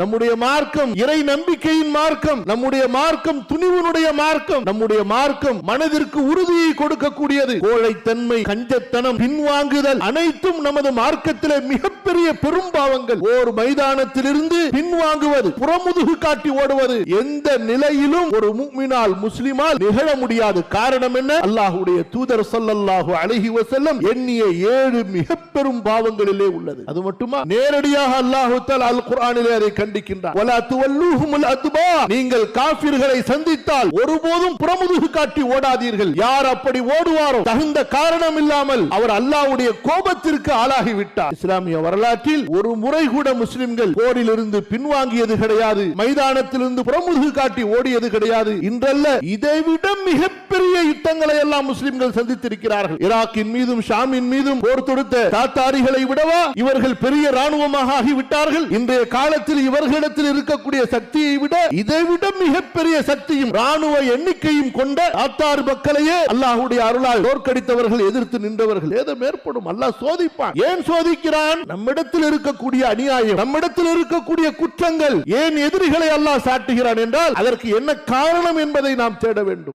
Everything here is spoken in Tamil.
நம்முடைய மார்க்கம் இறை நம்பிக்கையின் மார்க்கம், நம்முடைய மார்க்கம் துணிவனுடைய மார்க்கம், நம்முடைய மார்க்கம் மனதிற்கு உறுதியை கொடுக்கக்கூடியது. கோழைத்தன்மை, கஞ்சத்தனம், பின்வாங்குதல் அனைத்தும் நமது மார்க்கத்திலே மிகப்பெரிய பெரும்பாவங்கள். ஓர் மைதானத்திலிருந்து பின்வாங்குவது, புறமுதுகு காட்டி ஓடுவது எந்த நிலையிலும் ஒரு முஃமினால் முஸ்லிமால் நிகழ முடியாது. காரணம் என்ன? அல்லாஹ்வுடைய தூதர் ஸல்லல்லாஹு அலைஹி வஸல்லம் எண்ணிய 7 மிக பெரும் பாவங்களிலே உள்ளது. அது மட்டுமா, நேரடியாக அல்லாஹ் தஆலா அல் குர்ஆனிலே அதை கண்டிக்கின்றார். வலா துவல்லுஹுமுல் அத்பா, நீங்கள் காஃபிர்களை சந்தித்தால் ஒருபோதும் புறமுதுகு காட்டி ஓடாதீர்கள். யார் அப்படி ஓடுவாரோ தகுந்த காரணம் இல்லாமல் அவர் அல்லாஹ்வுடைய கோபத்திற்கு ஆளாகி விட்டார். இஸ்லாமிய வரலாற்றில் ஒரு முறை கூட முஸ்லிம்கள் போரில் இருந்து பின்வாங்கியது கிடையாது, மைதானத்திலிருந்து புறமுதுகு காட்டி ஓடியது கிடையாது. இன்றல்ல, இதைவிட மிகப்பெரிய யுத்தங்களை எல்லாம் முஸ்லிம்கள் சந்தித்திருக்கிறார்கள். ஈராக்கின் மீதும் ஷாமின் மீதும் போர் தொடுத்த தாத்தாரிகளை விடவா இவர்கள் பெரிய ராணுவமாக ஆகிவிட்டார்கள்? இன்றைய காலத்தில் இவர்களிடத்தில் இருக்கக்கூடிய சக்தியை விட இதைவிட மிகப்பெரிய சக்தியும் ராணுவ எண்ணிக்கையும் கொண்ட தாத்தார் மக்களையே அல்லாஹ்வுடைய அருளால் தோற்கடித்தவர்கள், எதிர்த்து நின்றவர்கள். ஏதோ மேற்படும் அல்லாஹ் சோதிப்பான். ஏன் சோதிக்கிறான்? நம்மிடத்தில் இருக்கக்கூடிய அநியாயம், நம்மிடத்தில் இருக்கக்கூடிய குற்றங்கள் ஏன் எதிரிகளை அல்லாஹ் சாட்டுகிறான் என்றால் அதற்கு என்ன காரணம் என்பதை நாம் தேட வேண்டும்.